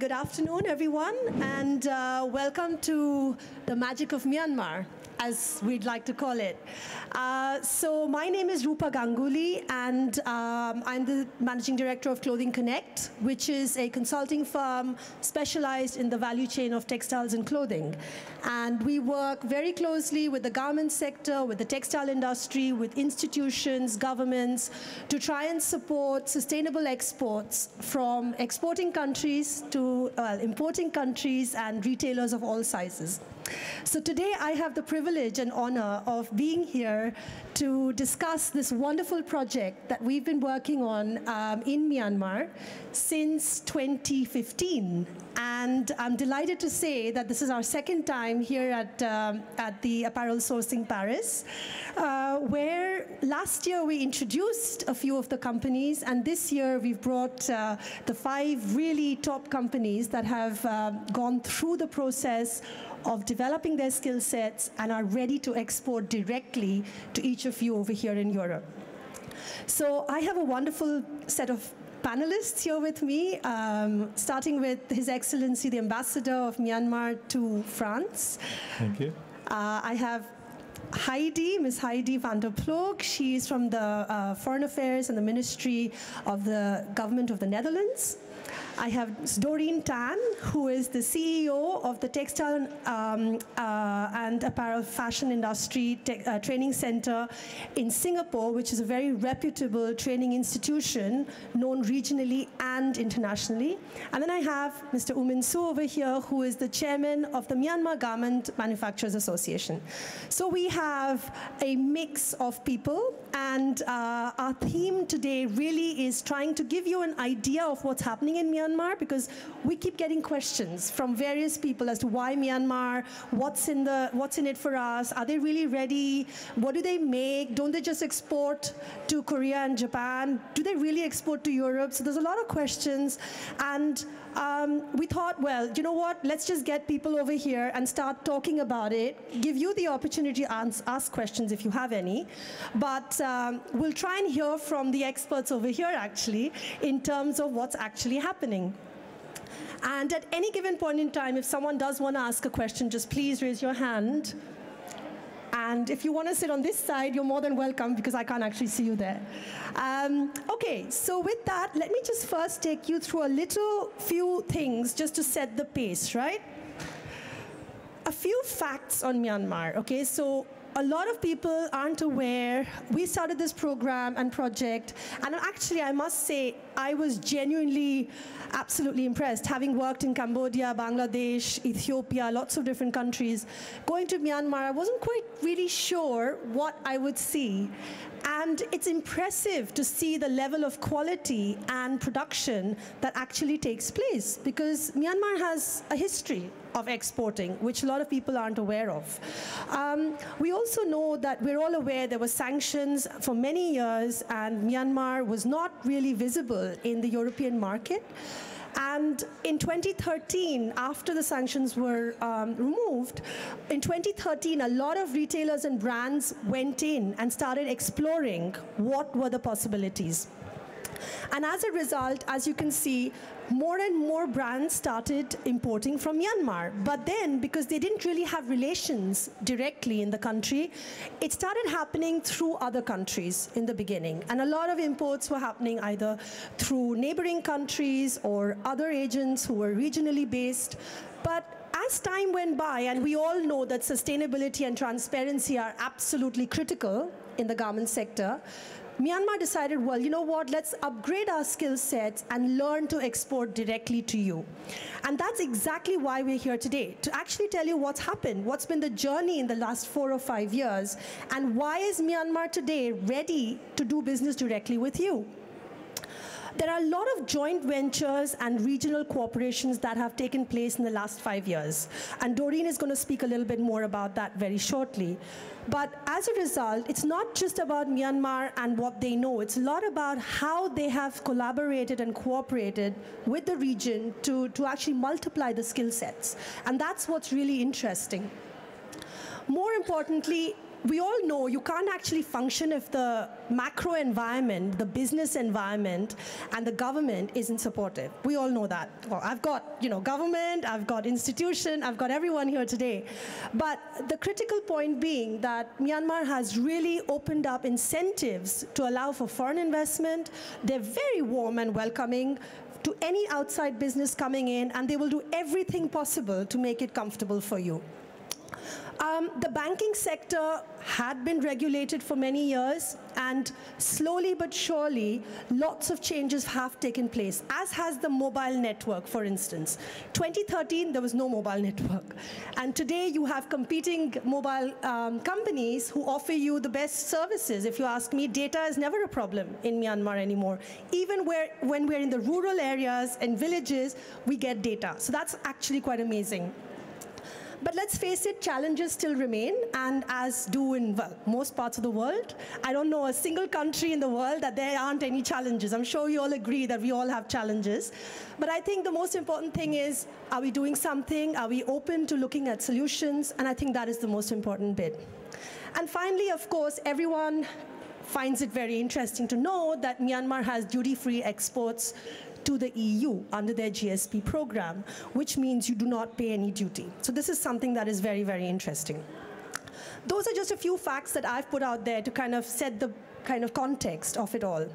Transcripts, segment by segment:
Good afternoon, everyone, and welcome to the magic of Myanmar, as we'd like to call it. So my name is Rupa Ganguly, and I'm the Managing Director of Clothing Connect, which is a consulting firm specialized in the value chain of textiles and clothing. And we work very closely with the garment sector, with the textile industry, with institutions, governments, to try and support sustainable exports from exporting countries to importing countries and retailers of all sizes. So today I have the privilege and honor of being here to discuss this wonderful project that we've been working on in Myanmar since 2015. And I'm delighted to say that this is our second time here at the Apparel Sourcing Paris, where last year we introduced a few of the companies, and this year we've brought the 5 really top companies that have gone through the process of developing their skill sets and are ready to export directly to each of you over here in Europe. So I have a wonderful set of panelists here with me, starting with His Excellency, the Ambassador of Myanmar to France. Thank you. I have Heidi, Ms. Heidi van der Ploeg. She's from the Foreign Affairs and the Ministry of the Government of the Netherlands. I have Doreen Tan, who is the CEO of the Textile and Apparel Fashion Industry Training Center in Singapore, which is a very reputable training institution known regionally and internationally. And then I have Mr. U Min Soo over here, who is the chairman of the Myanmar Garment Manufacturers Association. So we have a mix of people, and our theme today really is trying to give you an idea of what's happening in Myanmar, because we keep getting questions from various people as to why Myanmar, what's in it for us, are they really ready, what do they make, don't they just export to Korea and Japan, do they really export to Europe? So there's a lot of questions, and we thought, well, you know what, let's just get people over here and start talking about it, give you the opportunity to ask questions if you have any, but we'll try and hear from the experts over here actually in terms of what's actually happening. And at any given point in time, if someone does want to ask a question, just please raise your hand. And if you want to sit on this side, you're more than welcome, because I can't actually see you there. Okay, so with that, let me just first take you through a few things just to set the pace, right? A few facts on Myanmar, okay? So a lot of people aren't aware. We started this program and project, and actually I must say I was genuinely absolutely impressed, having worked in Cambodia, Bangladesh, Ethiopia, lots of different countries. Going to Myanmar, I wasn't quite really sure what I would see. And it's impressive to see the level of quality and production that actually takes place, because Myanmar has a history of exporting, which a lot of people aren't aware of. We also know that we're all aware there were sanctions for many years, and Myanmar was not really visible in the European market. And in 2013, after the sanctions were removed, in 2013, a lot of retailers and brands went in and started exploring what were the possibilities. And as a result, as you can see, more and more brands started importing from Myanmar. But then, because they didn't really have relations directly in the country, it started happening through other countries in the beginning. And a lot of imports were happening either through neighboring countries or other agents who were regionally based. But as time went by, and we all know that sustainability and transparency are absolutely critical in the garment sector, Myanmar decided, well, you know what, let's upgrade our skill sets and learn to export directly to you. And that's exactly why we're here today, to actually tell you what's happened, what's been the journey in the last 4 or 5 years, and why is Myanmar today ready to do business directly with you. There are a lot of joint ventures and regional cooperations that have taken place in the last 5 years. And Doreen is going to speak a little bit more about that very shortly. But as a result, it's not just about Myanmar and what they know. It's a lot about how they have collaborated and cooperated with the region to actually multiply the skill sets. And that's what's really interesting. More importantly, we all know you can't actually function if the macro environment, the business environment, and the government isn't supportive. We all know that. Well, I've got, government, I've got institution, I've got everyone here today. But the critical point being that Myanmar has really opened up incentives to allow for foreign investment. They're very warm and welcoming to any outside business coming in, and they will do everything possible to make it comfortable for you. The banking sector had been regulated for many years, and slowly but surely, lots of changes have taken place, as has the mobile network, for instance. 2013, there was no mobile network. And today, you have competing mobile companies who offer you the best services. If you ask me, data is never a problem in Myanmar anymore. Even when we're in the rural areas and villages, we get data. So that's actually quite amazing. But let's face it, challenges still remain, and as do in, well, most parts of the world. I don't know a single country in the world that there aren't any challenges. I'm sure you all agree that we all have challenges. But I think the most important thing is, are we doing something? Are we open to looking at solutions? And I think that is the most important bit. And finally, of course, everyone finds it very interesting to know that Myanmar has duty-free exports to the EU under their GSP program, which means you do not pay any duty. So this is something that is very, very interesting. Those are just a few facts that I've put out there to kind of set the kind of context of it all.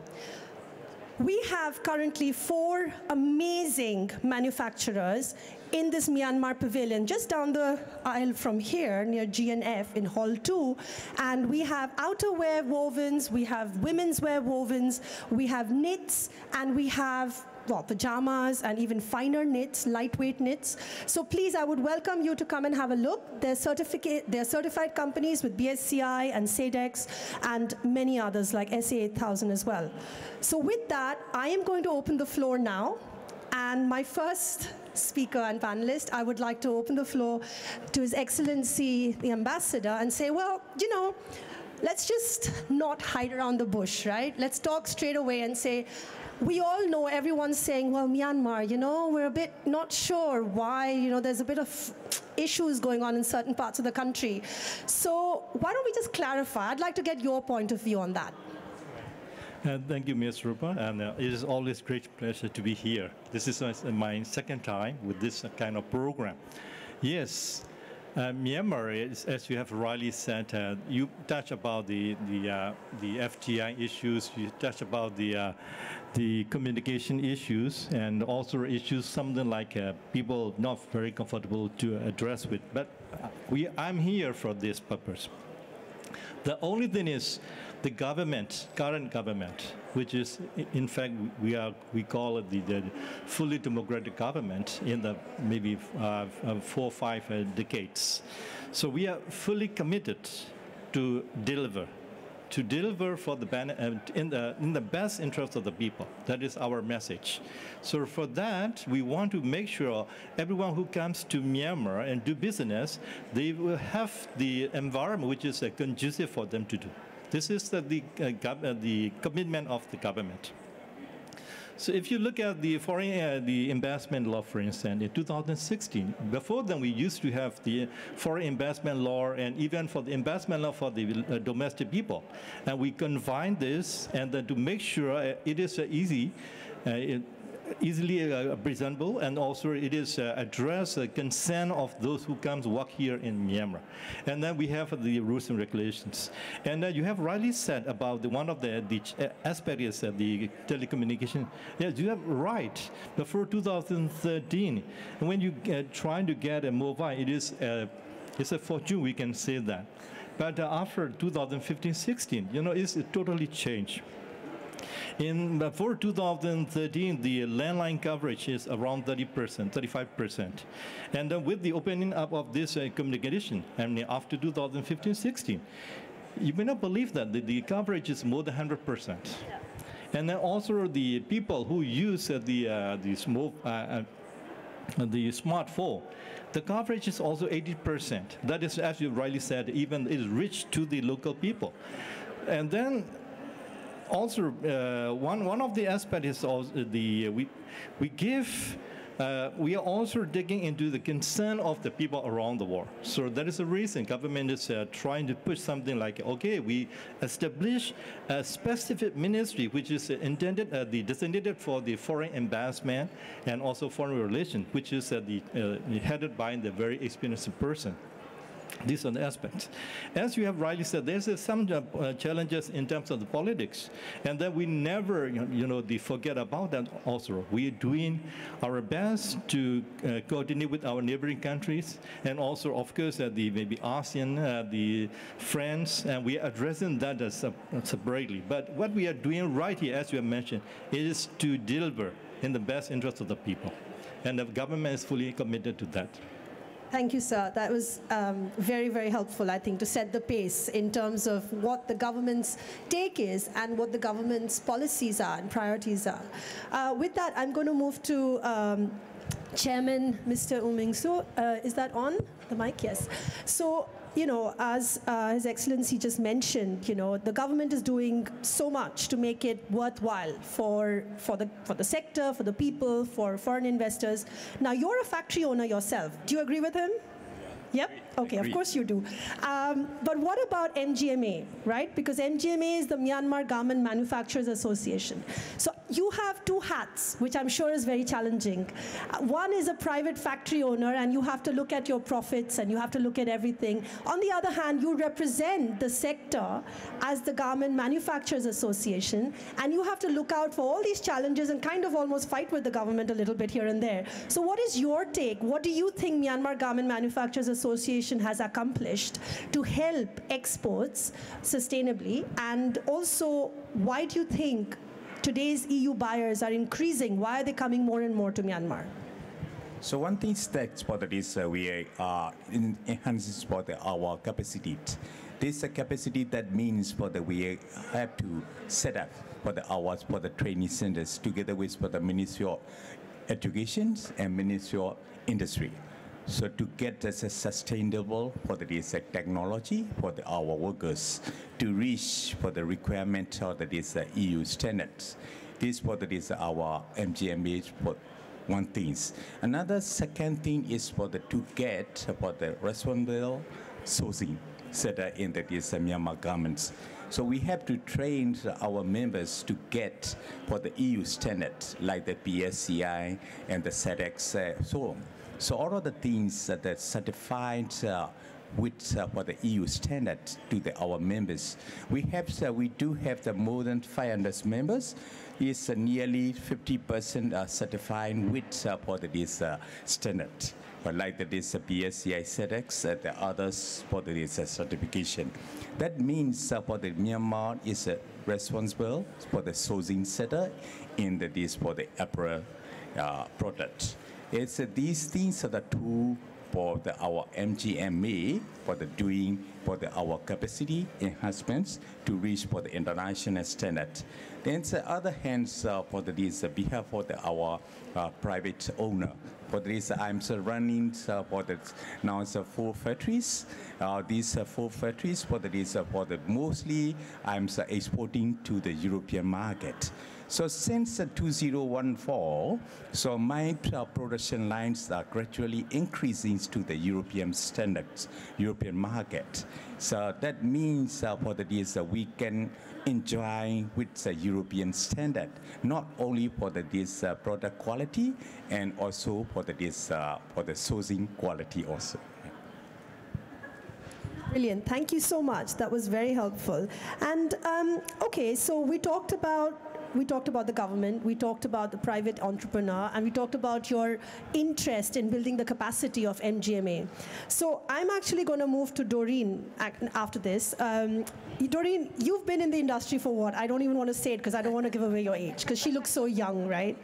We have currently 4 amazing manufacturers in this Myanmar pavilion, just down the aisle from here, near G&F in Hall 2. And we have outerwear wovens, we have women's wear wovens, we have knits, and we have, well, pajamas and even finer knits, lightweight knits. So please, I would welcome you to come and have a look. They're certified companies with BSCI and SADEX and many others like SA8000 as well. So with that, I am going to open the floor now. And my first speaker and panelist, I would like to open the floor to His Excellency, the Ambassador, and say, well, let's just not hide around the bush, right? Let's talk straight away and say, we all know, everyone's saying, well, Myanmar, we're a bit not sure why, there's a bit of issues going on in certain parts of the country. So why don't we just clarify? I'd like to get your point of view on that. Thank you, Ms. Rupa, and it is always a great pleasure to be here. This is my second time with this kind of program. Yes, Myanmar is, as you have rightly said, you touch about the FTI issues, you touch about the communication issues, and also issues something like people not very comfortable to address with. But I'm here for this purpose. The only thing is, the government, current government, which is, in fact, we call it the fully democratic government in the maybe 4 or 5 decades. So we are fully committed to deliver for the in the best interest of the people. That is our message. So for that, we want to make sure everyone who comes to Myanmar and do business, they will have the environment which is conducive for them to do. This is the commitment of the government. So if you look at the foreign the investment law, for instance, in 2016, before then we used to have the foreign investment law and even for the investment law for the domestic people. And we combined this and then to make sure it is easily presentable, and also it is address the consent of those who comes work here in Myanmar. And then we have the rules and regulations. And you have rightly said about one of the aspect is the telecommunication. Yes, you have right. Before 2013, when you trying to get a mobile, it's a fortune, we can say that. But after 2015-16, it's totally changed. Before 2013, the landline coverage is around 30%, 35%. And then with the opening up of this communication, and after 2015-16, you may not believe that the coverage is more than 100%. Yeah. And then also the people who use the smartphone, the coverage is also 80%. That is, as you rightly said, even is reached to the local people. And then also, one of the aspects is also we give we are also digging into the concern of the people around the world. So that is the reason government is trying to push something like, okay, we establish a specific ministry which is intended, designated for the foreign investment and also foreign relations, which is headed by the very experienced person. These are the aspects. As you have rightly said, there's some challenges in terms of the politics, and then we never, forget about that also. We are doing our best to coordinate with our neighboring countries, and also, of course, maybe ASEAN, the friends, and we are addressing that separately. But what we are doing right here, as you have mentioned, is to deliver in the best interest of the people, and the government is fully committed to that. Thank you, sir. That was very, very helpful, I think, to set the pace in terms of what the government's take is and what the government's policies are and priorities are. With that, I'm going to move to Chairman Mr. U Ming Su. Is that on the mic? Yes. So, as His Excellency just mentioned, the government is doing so much to make it worthwhile for the sector, for the people, for foreign investors. Now, you're a factory owner yourself. Do you agree with him? Yep. Okay, of course you do. But what about MGMA, right? Because MGMA is the Myanmar Garment Manufacturers Association. So you have two hats, which I'm sure is very challenging. One is a private factory owner, and you have to look at your profits, and you have to look at everything. On the other hand, you represent the sector as the Garment Manufacturers Association, and you have to look out for all these challenges and kind of almost fight with the government a little bit here and there. So what is your take? What do you think Myanmar Garment Manufacturers Association has accomplished to help exports sustainably? And also, why do you think today's EU buyers are increasing? Why are they coming more and more to Myanmar? So one thing that for this we are enhancing for our capacity. This capacity that means for we have to set up for the training centers together with for the Ministry of Education and Ministry of Industry. So to get this sustainable for this technology for our workers to reach for the requirement of this EU standards. This for this our MGMA for one thing. Another second thing is for to get for the responsible sourcing set in this Myanmar garments. So we have to train our members to get for the EU standards like the PSCI and the SEDEX so on. So all of the things that are certified with for the EU standard to our members. We do have the more than 500 members. It's nearly 50% certified with for this standard. But like this PSCI SEDEX, the others for this certification. That means for the Myanmar is responsible for the sourcing center in this for the apparel product. It's these things are the two for our MGMA for the doing for our capacity enhancements to reach for the international standard. Then the other hands for this behalf for our private owner. For this, I'm running for the now it's 4 factories. These 4 factories for this for the mostly I'm exporting to the European market. So since 2014, so my production lines are gradually increasing to the European standards, European market. So that means for this we can enjoy with the European standard, not only for this product quality and also for this for the sourcing quality also. Brilliant. Thank you so much. That was very helpful. And okay, so we talked about the government, we talked about the private entrepreneur, and we talked about your interest in building the capacity of MGMA. So I'm actually going to move to Doreen after this. Doreen, you've been in the industry for what? I don't even want to say it because I don't want to give away your age, because she looks so young, right?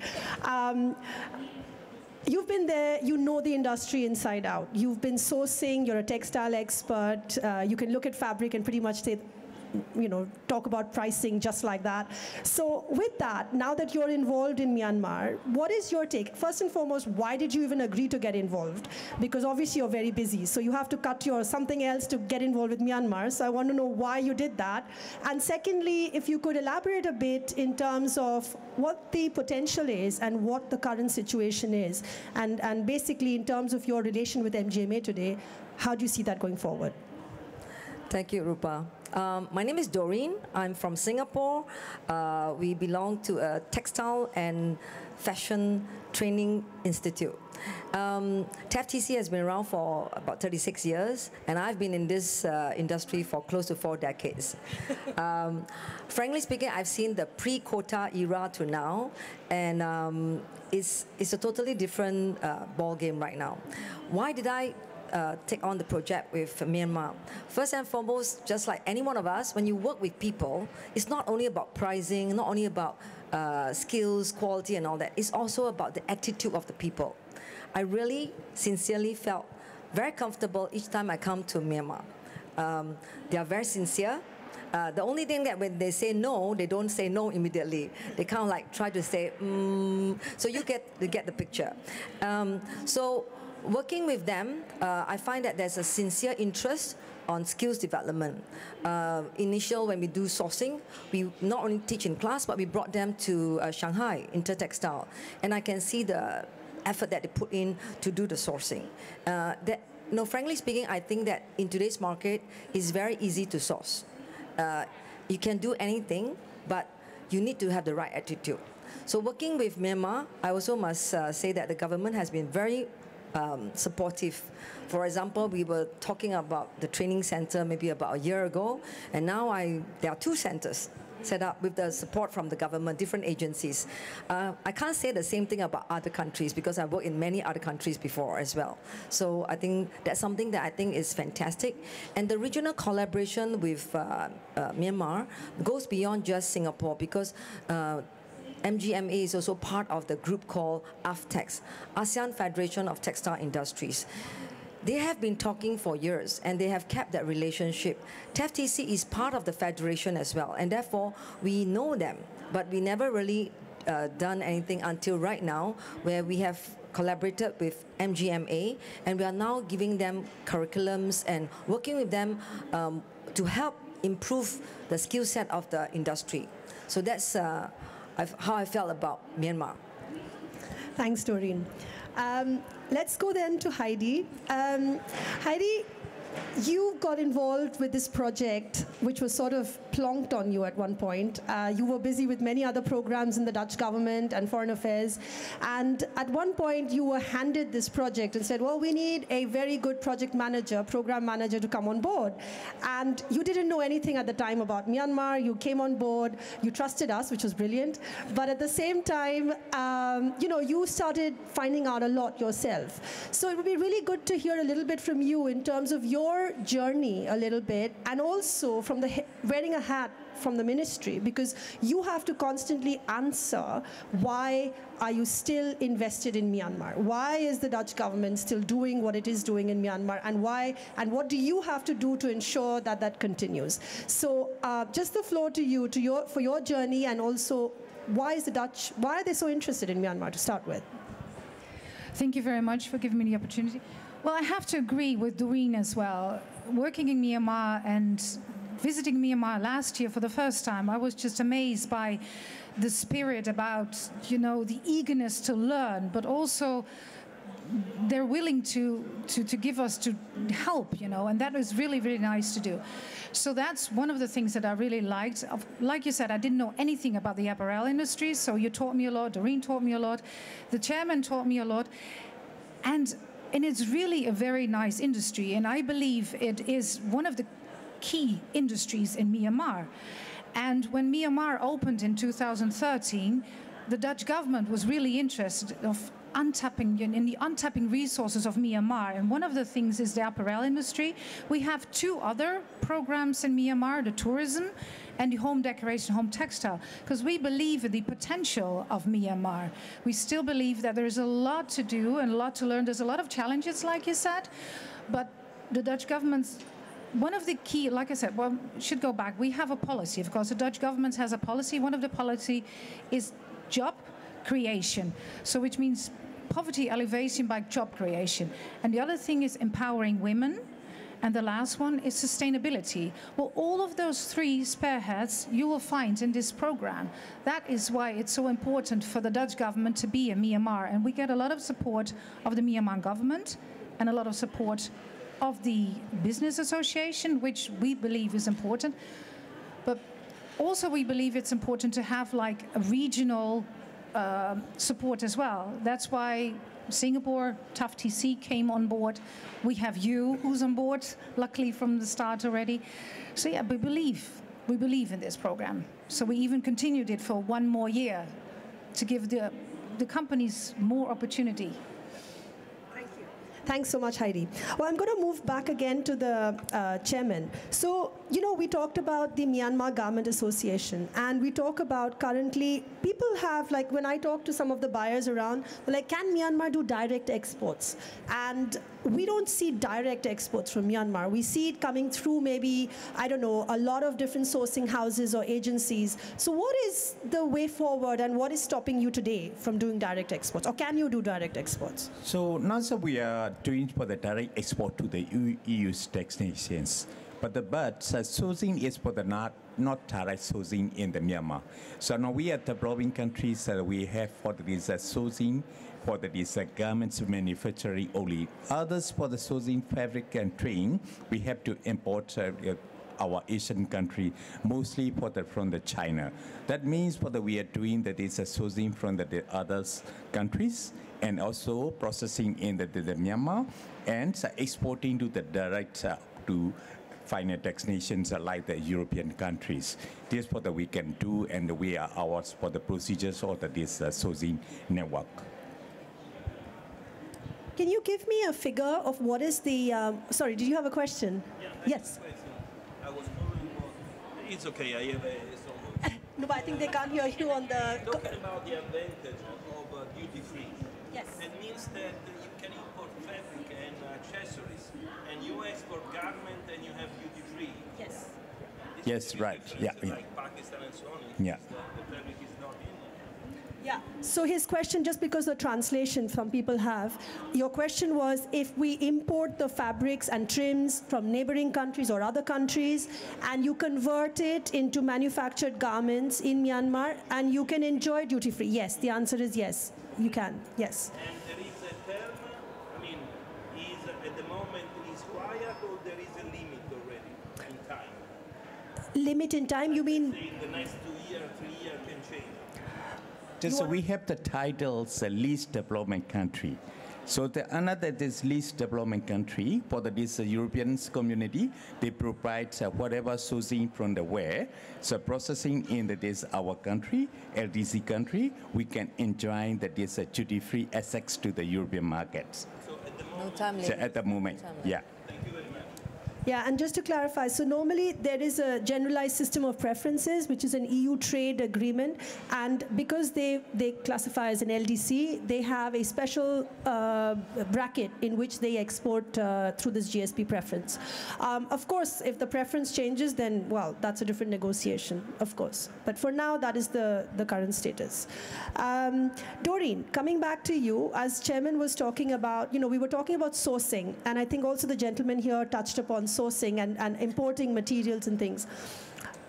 You've been there, you know the industry inside out. You've been sourcing, you're a textile expert, you can look at fabric and pretty much say, talk about pricing just like that. So with that, now that you're involved in Myanmar, what is your take? First and foremost, why did you even agree to get involved? Because obviously you're very busy, so you have to cut your something else to get involved with Myanmar. So I want to know why you did that. And secondly, if you could elaborate a bit in terms of what the potential is and what the current situation is. And basically in terms of your relation with MGMA today, how do you see that going forward? Thank you, Rupa. My name is Doreen. I'm from Singapore. We belong to a textile and fashion training institute. TAFTC has been around for about 36 years, and I've been in this industry for close to 4 decades. Frankly speaking, I've seen the pre-quota era to now, and it's a totally different ball game right now. Why did I take on the project with Myanmar? First and foremost, just like any one of us, when you work with people, it's not only about pricing, not only about skills, quality and all that, it's also about the attitude of the people. I really sincerely felt very comfortable each time I come to Myanmar. They are very sincere. The only thing that when they say no, they don't say no immediately. They kind of like try to say, so you get the picture. So working with them, I find that there's a sincere interest on skills development. Initial, when we do sourcing, we not only teach in class, but we brought them to Shanghai Intertextile, and I can see the effort that they put in to do the sourcing. Frankly speaking, I think that in today's market, it's very easy to source. You can do anything, but you need to have the right attitude. So working with Myanmar, I also must say that the government has been very supportive. For example, we were talking about the training center maybe about a year ago, and now there are 2 centers set up with the support from the government, different agencies. I can't say the same thing about other countries because I've worked in many other countries before as well. So I think that's something that I think is fantastic. And the regional collaboration with Myanmar goes beyond just Singapore, because MGMA is also part of the group called AFTEX, ASEAN Federation of Textile Industries. They have been talking for years, and they have kept that relationship. TAFTC is part of the federation as well, and therefore we know them, but we never really done anything until right now, where we have collaborated with MGMA, and we are now giving them curriculums and working with them to help improve the skill set of the industry. So that's how I felt about Myanmar. Thanks, Doreen. Let's go then to Heidi. Heidi, you got involved with this project, which was sort of plonked on you at one point. You were busy with many other programs in the Dutch government and foreign affairs. And at one point, you were handed this project and said, well, we need a very good project manager, program manager to come on board. And you didn't know anything at the time about Myanmar. You came on board. You trusted us, which was brilliant. But at the same time, you started finding out a lot yourself. So it would be really good to hear a little bit from you in terms of your journey a little bit, and also from the wearing a hat from the ministry, because you have to constantly answer, why are you still invested in Myanmar? Why is the Dutch government still doing what it is doing in Myanmar, and why, and what do you have to do to ensure that that continues? So just the floor to you, for your journey, and also why are they so interested in Myanmar to start with? Thank you very much for giving me the opportunity. Well, I have to agree with Doreen as well. Working in Myanmar and visiting Myanmar last year for the first time, I was just amazed by the spirit about, the eagerness to learn, but also they're willing to give us to help, and that was really, really nice to do. So that's one of the things that I really liked. Like you said, I didn't know anything about the apparel industry, so you taught me a lot, Doreen taught me a lot, the chairman taught me a lot, and it's really a very nice industry, and I believe it is one of the key industries in Myanmar. And when Myanmar opened in 2013, the Dutch government was really interested in the untapping resources of Myanmar. And one of the things is the apparel industry. We have 2 other programs in Myanmar, the tourism and the home decoration, home textile, because we believe in the potential of Myanmar. We still believe that there is a lot to do and a lot to learn. There's a lot of challenges, like you said, but the Dutch government one of the key, like I said, well, should go back. We have a policy, of course. The Dutch government has a policy. One of the policy is job creation, so which means poverty alleviation by job creation. And the other thing is empowering women. And the last one is sustainability. Well, all of those three spearheads you will find in this program. That is why it's so important for the Dutch government to be in Myanmar. And we get a lot of support of the Myanmar government and a lot of support of the business association, which we believe is important. But also we believe it's important to have like a regional support as well. That's why Singapore, Tough TC came on board. We have you who's on board, luckily from the start already. So yeah, we believe in this program. So we even continued it for one more year to give the companies more opportunity. Thanks so much, Heidi. Well, I'm going to move back again to the chairman. So, you know, we talked about the Myanmar Garment Association, and we talk about currently, people have, like, when I talk to some of the buyers around, they're like, can Myanmar do direct exports? And we don't see direct exports from Myanmar. We see it coming through maybe, I don't know, a lot of different sourcing houses or agencies. So what is the way forward, and what is stopping you today from doing direct exports? Or can you do direct exports? So now we are doing for the direct export to the EU's destinations. But sourcing is for the not direct sourcing in the Myanmar. So now we are developing countries that we have for this sourcing for these garments manufacturing only. Others for the sourcing fabric and trading, we have to import our Asian country, mostly from the China. That means we are doing this sourcing from the other countries, and also processing in the Myanmar, and exporting to the direct to final destinations like the European countries. This is what we can do, and we are ours for the procedures of this sourcing network. Can you give me a figure of what is the, sorry, did you have a question? Yeah, yes. I was wondering what, it's okay, I have a No, but I think they can't hear you on the... Talking about the advantage of duty-free. Yes. It means that you can import fabric and accessories, and you export garment and you have duty-free. Yes. Yes, right. Yeah. Like Pakistan and so on. Yeah. The fabric is not in there. Yeah. So his question, just because the translation some people have, your question was if we import the fabrics and trims from neighboring countries or other countries, and you convert it into manufactured garments in Myanmar, and you can enjoy duty-free. Yes, the answer is yes. You can, yes. And there is a term, I mean, is at the moment is quiet, or there is a limit already in time? Limit in time, you mean? Say in the next 2 years, 3 years can change. So we have the titles least development country. So this least development country for this European community, they provide whatever sourcing from the where. So processing in this our country, LDC country, we can enjoy this duty-free access to the European markets. So at the moment, No time limit. So at the moment, yeah. thank you very much. Yeah, and just to clarify, so normally there is a generalized system of preferences, which is an EU trade agreement, and because they classify as an LDC, they have a special bracket in which they export through this GSP preference. Of course, if the preference changes, then, well, that's a different negotiation, of course. But for now, that is the current status. Doreen, coming back to you, as Chairman was talking about, we were talking about sourcing, and I think also the gentleman here touched upon sourcing and importing materials and things.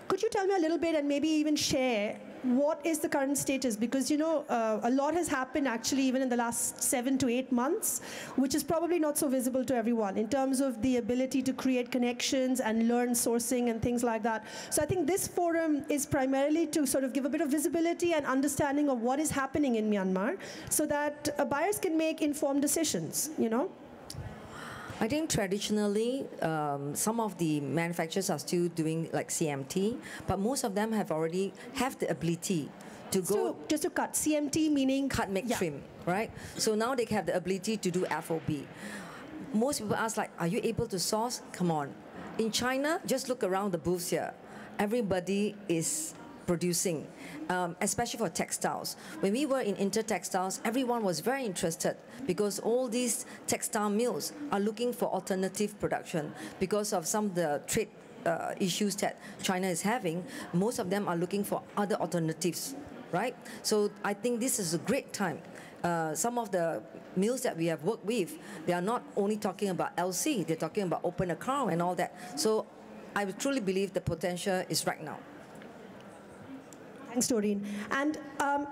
Could you tell me a little bit, and maybe even share, what is the current status? Because, a lot has happened actually even in the last 7 to 8 months, which is probably not so visible to everyone in terms of the ability to create connections and learn sourcing and things like that. So I think this forum is primarily to sort of give a bit of visibility and understanding of what is happening in Myanmar so that buyers can make informed decisions, I think traditionally, some of the manufacturers are still doing like CMT, but most of them have already have the ability to go. So just to cut, CMT meaning? Cut, make, yeah. trim, right? So now they have the ability to do FOB. Most people ask like, are you able to source? Come on. In China, just look around the booths here. Everybody is producing, especially for textiles. When we were in Intertextiles, everyone was very interested because all these textile mills are looking for alternative production because of some of the trade issues that China is having. Most of them are looking for other alternatives, right? So I think this is a great time. Some of the mills that we have worked with, they are not only talking about LC, they're talking about open account and all that. So I truly believe the potential is right now. Thanks, Doreen. And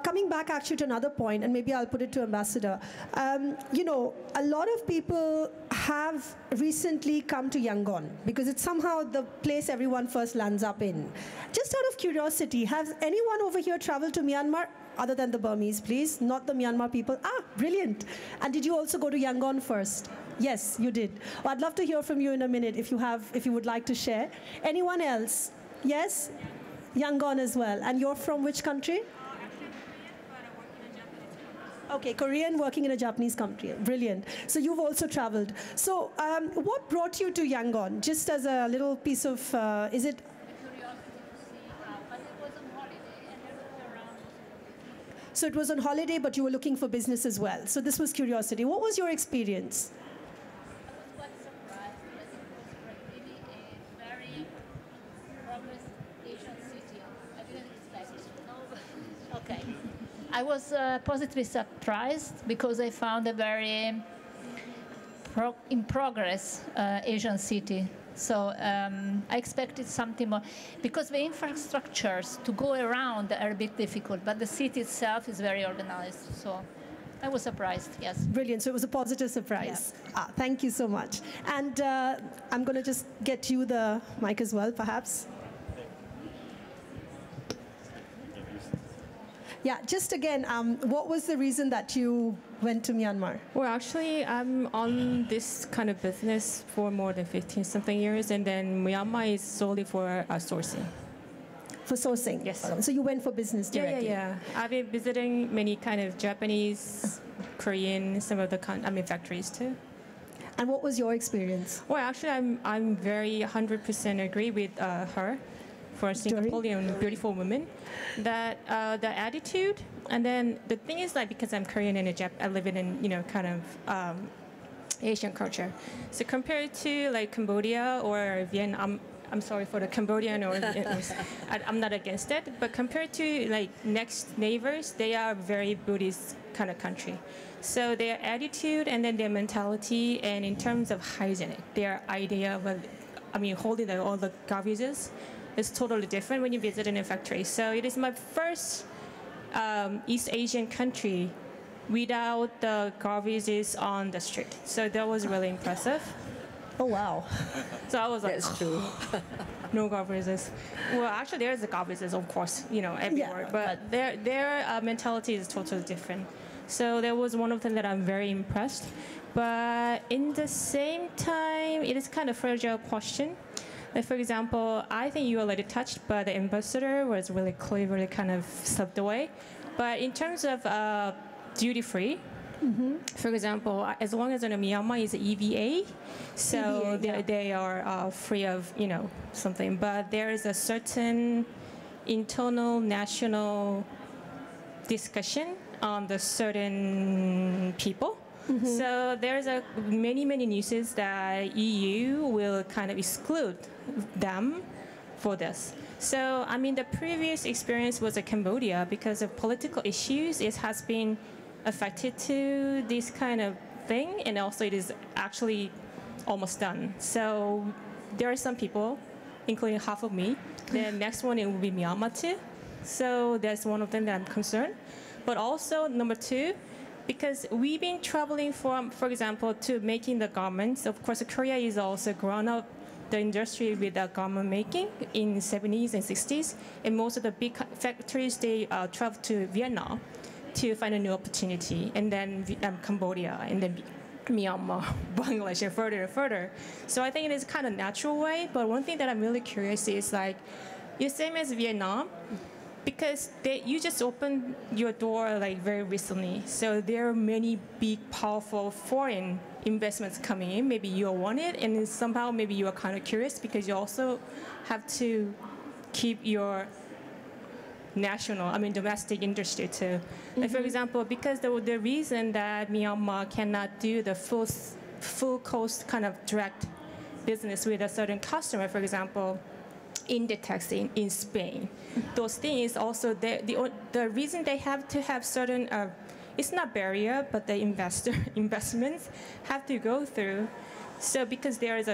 coming back actually to another point, and maybe I'll put it to Ambassador, you know, a lot of people have recently come to Yangon because it's somehow the place everyone first lands up in. Just out of curiosity, has anyone over here traveled to Myanmar? Other than the Burmese, please, not the Myanmar people. Ah, brilliant. And did you also go to Yangon first? Yes, you did. Well, I'd love to hear from you in a minute if you would like to share. Anyone else? Yes? Yangon as well. And you're from which country? Okay, Korean working in a Japanese country. Brilliant. So you've also traveled. So what brought you to Yangon? Just as a little piece of, is it? So it was on holiday, but you were looking for business as well. So this was curiosity. What was your experience? I was quite surprised because it was really a very progress Asian city. I didn't expect it. No, okay. I was positively surprised because I found a very in progress Asian city. So I expected something more, because the infrastructures to go around are a bit difficult, but the city itself is very organized. So I was surprised, yes. Brilliant, so it was a positive surprise. Yeah. Thank you so much. And I'm going to just get you the mic as well, perhaps. Yeah, just again, what was the reason that you went to Myanmar? Well, actually, I'm on this kind of business for more than 15-something years, and then Myanmar is solely for sourcing. For sourcing? Yes. So you went for business directly? Yeah. I've been visiting many kind of Japanese, Korean, some of the factories too. And what was your experience? Well, actually, I'm very 100% agree with her. For a Singaporean beautiful woman, that the attitude, and then the thing is, like, because I'm Korean and I live in kind of Asian culture, so compared to like Cambodia or Vietnam, I'm sorry for the Cambodian or I'm not against it, but compared to like next neighbors, they are very Buddhist kind of country. So their attitude and then their mentality, and in terms of hygiene, their idea of holding all the garbages is totally different when you visit in a factory. So it is my first East Asian country without the garbages on the street. So that was really impressive. Oh, wow. So I was like, that's true. No garbages. Well, actually, there's the garbages, of course, everywhere. Yeah, but their mentality is totally different. So that was one of them that I'm very impressed. But in the same time, it is kind of fragile question. Like, for example, I think you already touched, but the ambassador was really cleverly kind of slipped away. But in terms of duty-free, for example, as long as in Myanmar is EVA, so they are free of something. But there is a certain internal national discussion on the certain people. So there's many newses that EU will kind of exclude them for this. So the previous experience was Cambodia, because of political issues. It has been affected to this kind of thing, and also it is actually almost done. So there are some people, including half of me. The next one, it will be Myanmar too. So that's one of them that I'm concerned. But also number two, because we've been traveling from, for example, to making the garments. Of course, Korea is also grown up the industry with garment making in the 70s and 60s. And most of the big factories, they travel to Vietnam to find a new opportunity. And then Cambodia, and then Myanmar, Bangladesh, and further and further. So I think it is kind of natural way. But one thing that I'm really curious is, like, the same as Vietnam, because you just opened your door like very recently. So there are many big, powerful foreign investments coming in. Maybe you want it, and then somehow maybe you are kind of curious because you also have to keep your domestic industry too. Like for example, because the reason that Myanmar cannot do the full coast kind of direct business with a certain customer, for example, Inditex in Spain, those things also, the reason they have to have certain, it's not barrier, but the investments have to go through. So because there is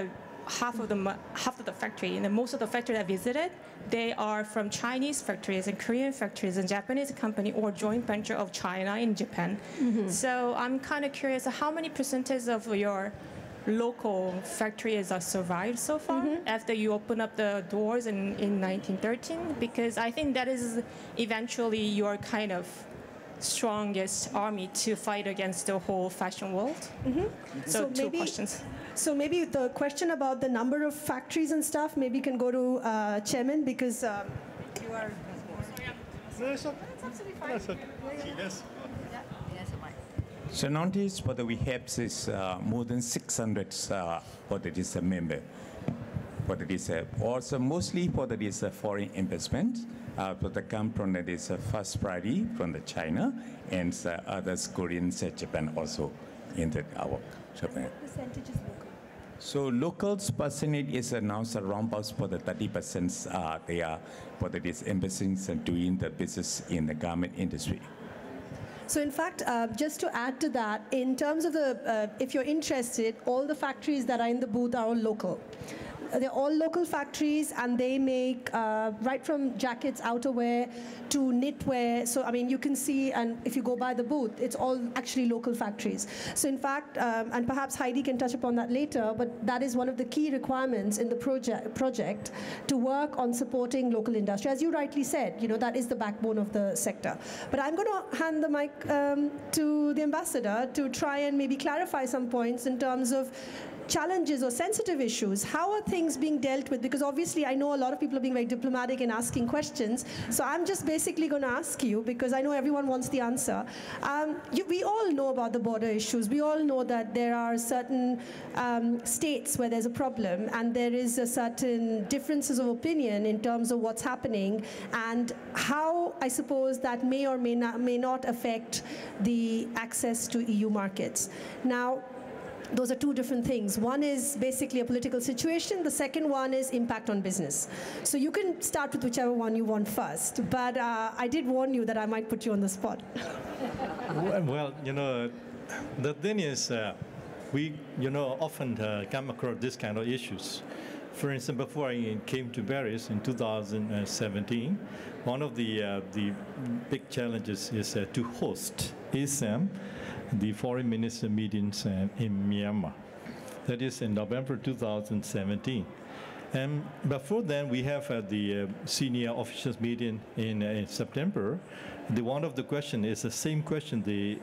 half of the factory, and most of the factory I visited, they are from Chinese factories and Korean factories and Japanese company or joint venture of China and Japan. So I'm kind of curious, how many percentage of your local factories are survived so far after you open up the doors in 1913? Because I think that is eventually your kind of strongest army to fight against the whole fashion world. So two questions. So maybe the question about the number of factories and stuff maybe can go to Chairman, because you are... That's absolutely fine. That's okay. Yes. So nowadays, what we have is more than 600 what it is a member. What it is also mostly what it is a foreign investment. But the come from that is first priority from the China and others Korean, Japan also in our Japan. What percentage is local? So locals percentage is now around about for the 30%. They are what it is investing and doing the business in the garment industry. So in fact, just to add to that, in terms of the, if you're interested, all the factories that are in the booth are all local. They're all local factories, and they make right from jackets, outerwear, to knitwear. So, I mean, you can see, and if you go by the booth, it's all actually local factories. So, in fact, and perhaps Heidi can touch upon that later, but that is one of the key requirements in the project to work on supporting local industry. As you rightly said, you know, that is the backbone of the sector. But I'm going to hand the mic to the ambassador to try and maybe clarify some points in terms of challenges or sensitive issues. How are things being dealt with? Because obviously I know a lot of people are being very diplomatic and asking questions. So I'm just basically going to ask you, because I know everyone wants the answer. We all know about the border issues. We all know that there are certain states where there's a problem, and there is a certain differences of opinion in terms of what's happening and how, I suppose, that may or may not affect the access to EU markets. Now, those are two different things. One is basically a political situation. The second one is impact on business. So you can start with whichever one you want first. But I did warn you that I might put you on the spot. Well, you know, the thing is, we, you know, often come across this kind of issues. For instance, before I came to Paris in 2017, one of the big challenges is to host ASEM, the foreign minister meetings in Myanmar. That is in November 2017. And before then, we have the senior officials meeting in September. One of the question is the same question they,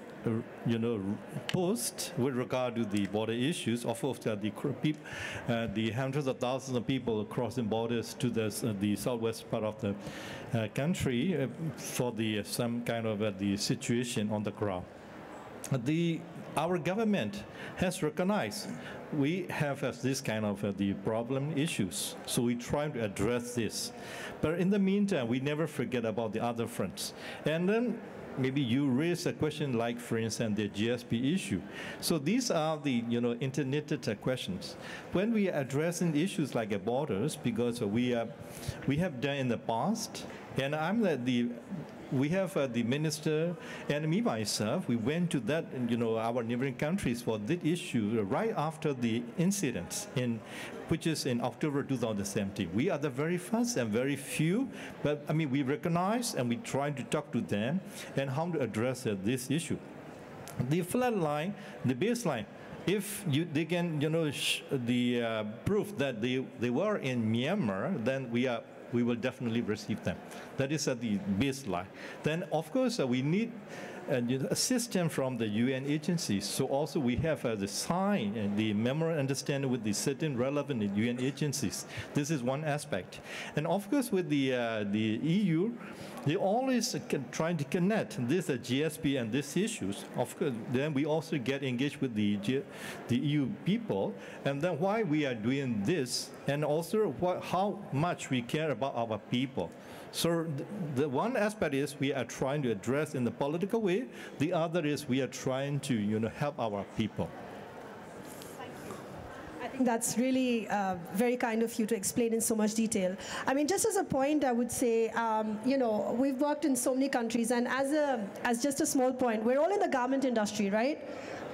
posed with regard to the border issues. Of course, the hundreds of thousands of people crossing borders to the southwest part of the country for some kind of the situation on the ground. Our government has recognized we have this kind of the problem issues, so we try to address this. But in the meantime, we never forget about the other fronts. And then maybe you raise a question like, for instance, the GSP issue. So these are the interrelated questions. When we are addressing issues like borders, because we have done in the past, and we have the minister and me myself, we went to that, our neighboring countries for this issue right after the incidents, which is in October 2017. We are the very first and very few, but I mean, we recognize and we try to talk to them and how to address this issue. The flat line, the baseline, if they can, the proof that they were in Myanmar, then we will definitely receive them. That is at the baseline. Then, of course, we need assistance from the UN agencies. So also we have the sign and the memorandum understanding with the certain relevant UN agencies. This is one aspect. And of course, with the EU, they always trying to connect this GSP and these issues. Of course, then we also get engaged with the EU people. And then why we are doing this and also how much we care about our people. So the one aspect is we are trying to address in the political way. The other is we are trying to help our people. I think that's really very kind of you to explain in so much detail. I mean, just as a point, I would say, we've worked in so many countries, and as just a small point, we're all in the garment industry, right?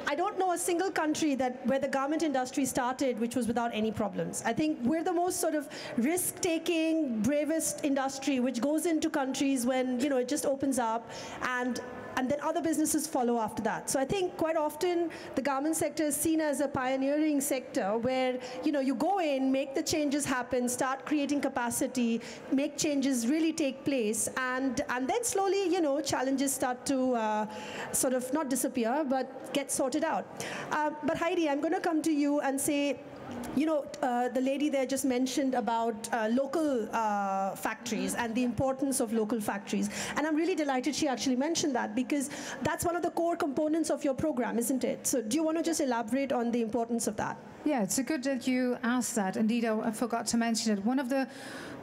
I don't know a single country where the garment industry started which was without any problems. I think we're the most sort of risk-taking, bravest industry which goes into countries when it just opens up, and then other businesses follow after that. So I think quite often the garment sector is seen as a pioneering sector where you go in, make the changes happen, start creating capacity, make changes really take place, and then slowly challenges start to sort of not disappear but get sorted out. But Heidi, I'm going to come to you and say, the lady there just mentioned about local factories and the importance of local factories. And I'm really delighted she actually mentioned that, because that's one of the core components of your program, isn't it? So do you want to just elaborate on the importance of that? Yeah, it's good that you asked that. Indeed, I forgot to mention it. One of the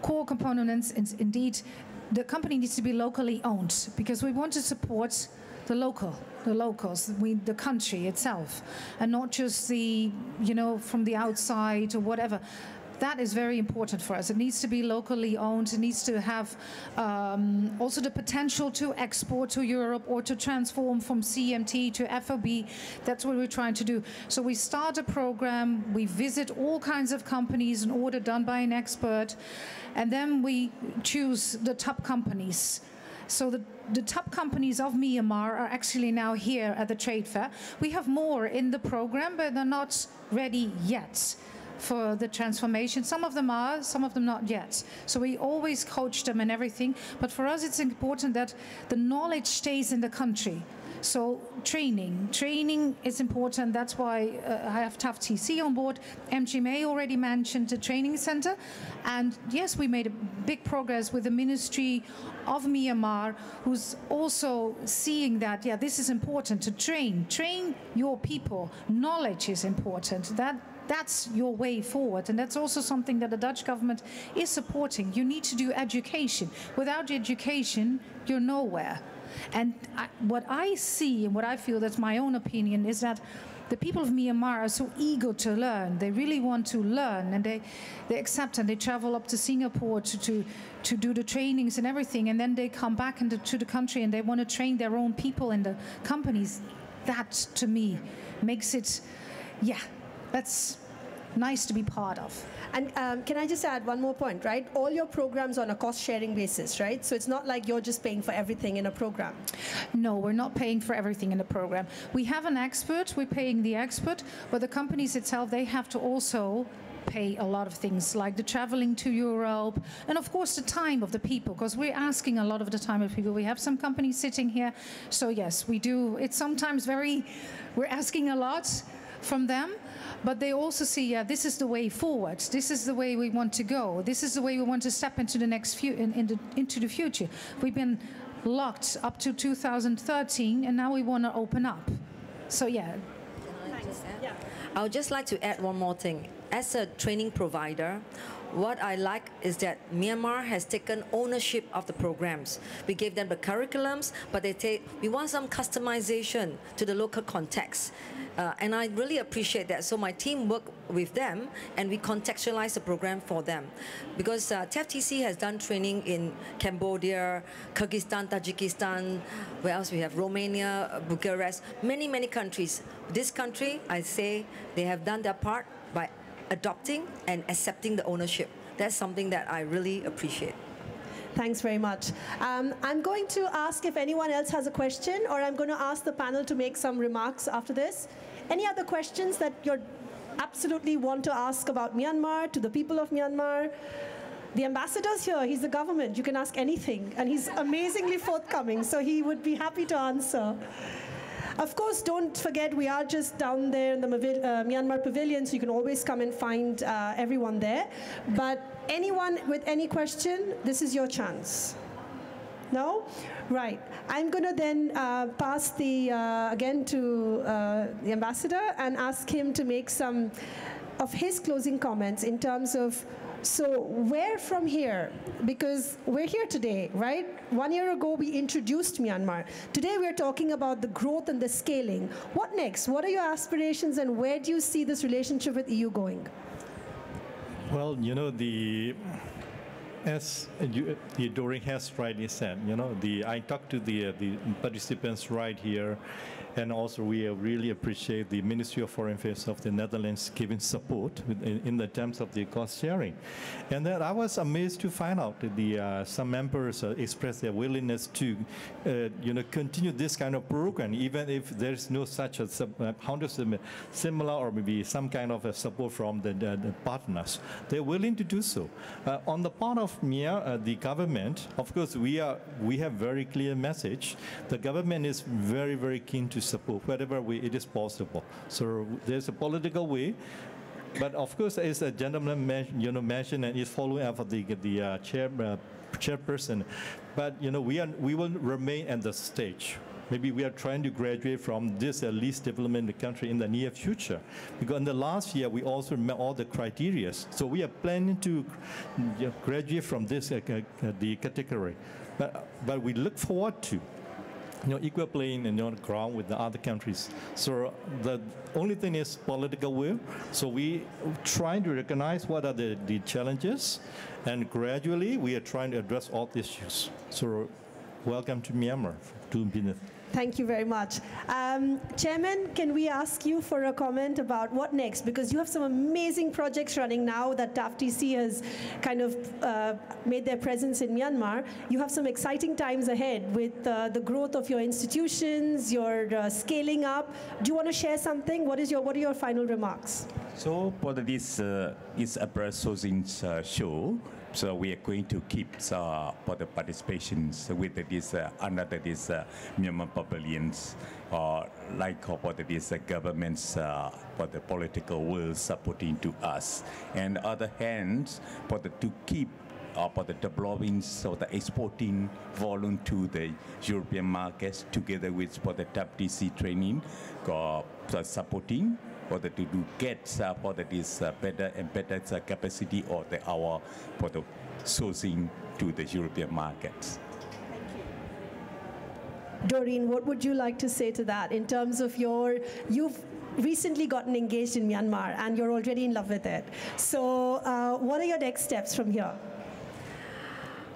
core components is indeed the company needs to be locally owned, because we want to support the locals, the country itself, and not just from the outside or whatever. That is very important for us. It needs to be locally owned. It needs to have also the potential to export to Europe or to transform from CMT to FOB. That's what we're trying to do. So we start a program, we visit all kinds of companies, an order done by an expert, and then we choose the top companies. So the top companies of Myanmar are actually now here at the trade fair. We have more in the program, but they're not ready yet for the transformation. Some of them are, some of them not yet. So we always coach them and everything. But for us, it's important that the knowledge stays in the country. So training is important. That's why I have TAF TC on board. MGMA already mentioned the training center. And yes, we made a big progress with the Ministry of Myanmar, who's also seeing that, yeah, this is important to train your people. Knowledge is important. That's your way forward. And that's also something that the Dutch government is supporting. You need to do education. Without education, you're nowhere. And what I see and what I feel, that's my own opinion, is that the people of Myanmar are so eager to learn. They really want to learn, and they accept, and they travel up to Singapore to do the trainings and everything, and then they come back to the country and they want to train their own people in the companies. That, to me, makes it, yeah, that's nice to be part of. And can I just add one more point, right? All your programs are on a cost-sharing basis, right? So it's not like you're just paying for everything in a program. No, we're not paying for everything in the program. We have an expert, we're paying the expert, but the companies itself, they have to also pay a lot of things like the traveling to Europe, and of course the time of the people, because we're asking a lot of the time of people. We have some companies sitting here, so yes, we do. It's sometimes we're asking a lot from them, but they also see, yeah, this is the way forward. This is the way we want to go. This is the way we want to step into the next into the future. We've been locked up to 2013, and now we want to open up. So yeah. I would just like to add one more thing. As a training provider, what I like is that Myanmar has taken ownership of the programs. We gave them the curriculums, but we want some customization to the local context. And I really appreciate that. So my team worked with them, and we contextualize the program for them. Because TFTC has done training in Cambodia, Kyrgyzstan, Tajikistan, where else we have Romania, Bucharest, many, many countries. This country, I say, they have done their part by adopting and accepting the ownership. That's something that I really appreciate. Thanks very much. I'm going to ask if anyone else has a question, or I'm going to ask the panel to make some remarks after this. Any other questions that you absolutely want to ask about Myanmar, to the people of Myanmar? The ambassador's here, he's the government. You can ask anything, and he's amazingly forthcoming, so he would be happy to answer. Of course, don't forget, we are just down there in the Myanmar Pavilion, so you can always come and find everyone there. But anyone with any question, this is your chance. No? Right. I'm going to then pass again to the ambassador and ask him to make some of his closing comments in terms of, so where from here? Because we're here today, right? 1 year ago, we introduced Myanmar. Today, we're talking about the growth and the scaling. What next? What are your aspirations, and where do you see this relationship with EU going? Well, as Doreen has rightly said, I talked to the participants right here, and also we really appreciate the Ministry of Foreign Affairs of the Netherlands giving support in the terms of the cost sharing. And then I was amazed to find out that some members expressed their willingness to, continue this kind of program, even if there's no such a similar or maybe some kind of a support from the partners. They're willing to do so. On the part of MIA, the government, of course, we have very clear message. The government is very, very keen to support wherever it is possible. So there's a political way, but of course, as a gentleman mentioned, and is following up of the chairperson. But we will remain at the stage. Maybe we are trying to graduate from this least development country in the near future. Because in the last year, we also met all the criteria. So we are planning to graduate from this the category. But we look forward to equal playing on the ground with the other countries. So the only thing is political will. So we try to recognize what are the challenges, and gradually we are trying to address all the issues. So welcome to Myanmar. Thank you very much. Chairman, can we ask you for a comment about what next? Because you have some amazing projects running now that TAFTC has kind of made their presence in Myanmar. You have some exciting times ahead with the growth of your institutions, your scaling up. Do you want to share something? What are your final remarks? So for this is a sourcing show. So we are going to keep for the participations with this under this Myanmar pavilions, like for this governments for the political will supporting to us, and other hands to keep for the developing, so the exporting volume to the European markets together with for the TAFTC training, supporting. For the to get for this better and better capacity or for the sourcing to the European markets. Thank you. Doreen, what would you like to say to that in terms of you've recently gotten engaged in Myanmar and you're already in love with it. So what are your next steps from here?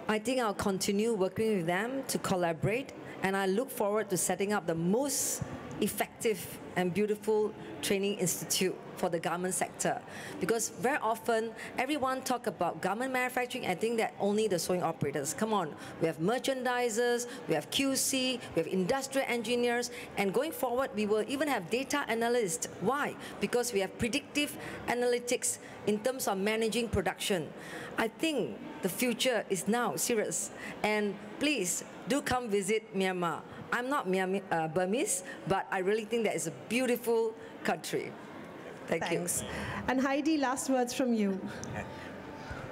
I think I'll continue working with them to collaborate, and I look forward to setting up the most effective and beautiful training institute for the garment sector. Because very often, everyone talk about garment manufacturing, I think that only the sewing operators. Come on, we have merchandisers, we have QC, we have industrial engineers, and going forward, we will even have data analysts. Why? Because we have predictive analytics in terms of managing production. I think the future is now serious. And please, do come visit Myanmar. I'm not Burmese, but I really think that it's a beautiful country. Thanks. You. And Heidi, last words from you.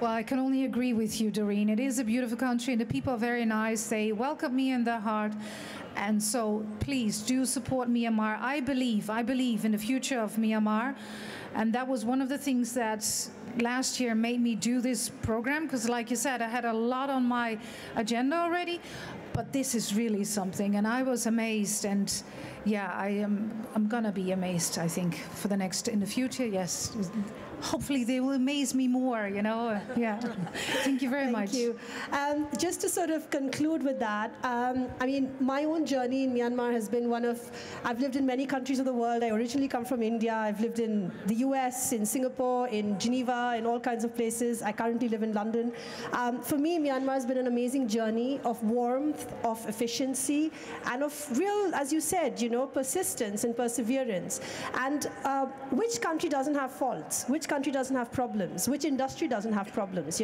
Well, I can only agree with you, Doreen. It is a beautiful country, and the people are very nice. They welcome me in their heart. And so please do support Myanmar. I believe in the future of Myanmar. And that was one of the things that last year made me do this program, because like you said, I had a lot on my agenda already. But this is really something, and I was amazed, and yeah, I'm gonna be amazed, I think, in the future, yes. Hopefully they will amaze me more, yeah. Thank you very much. Thank you. Just to sort of conclude with that, I mean, my own journey in Myanmar has been I've lived in many countries of the world. I originally come from India. I've lived in the US, in Singapore, in Geneva, in all kinds of places. I currently live in London. For me, Myanmar has been an amazing journey of warmth, of efficiency, and of real, as you said, persistence and perseverance. And which country doesn't have faults? Which country doesn't have problems? Which industry doesn't have problems,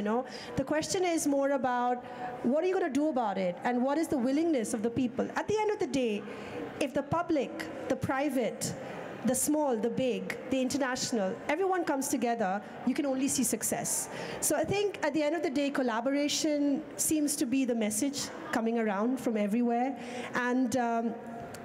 The question is more about what are you going to do about it, and what is the willingness of the people? At the end of the day, if the public, the private, the small, the big, the international, everyone comes together, you can only see success. So I think at the end of the day, collaboration seems to be the message coming around from everywhere. And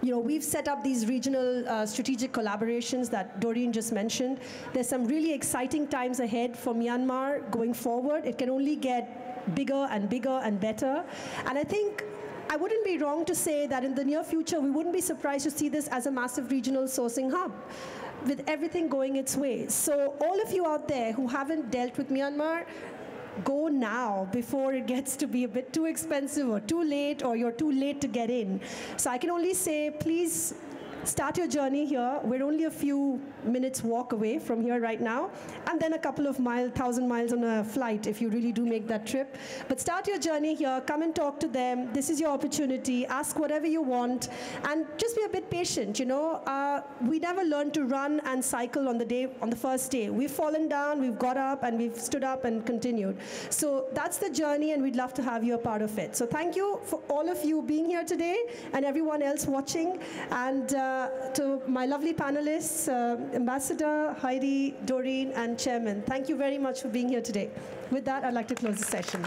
we've set up these regional strategic collaborations that Doreen just mentioned. There's some really exciting times ahead for Myanmar going forward. It can only get bigger and bigger and better. And I think I wouldn't be wrong to say that in the near future, we wouldn't be surprised to see this as a massive regional sourcing hub, with everything going its way. So all of you out there who haven't dealt with Myanmar, go now before it gets to be a bit too expensive or too late, or you're too late to get in. So I can only say, please start your journey here. We're only a few minutes walk away from here right now, and then a couple of 1,000 miles on a flight if you really do make that trip. But start your journey here, come and talk to them. This is your opportunity. Ask whatever you want, and just be a bit patient. We never learned to run and cycle on the first day. We've fallen down, we've got up, and we've stood up and continued. So that's the journey, and we'd love to have you a part of it. So thank you for all of you being here today, and everyone else watching, and to my lovely panelists, Ambassador, Heidi, Doreen, and Chairman. Thank you very much for being here today. With that, I'd like to close the session.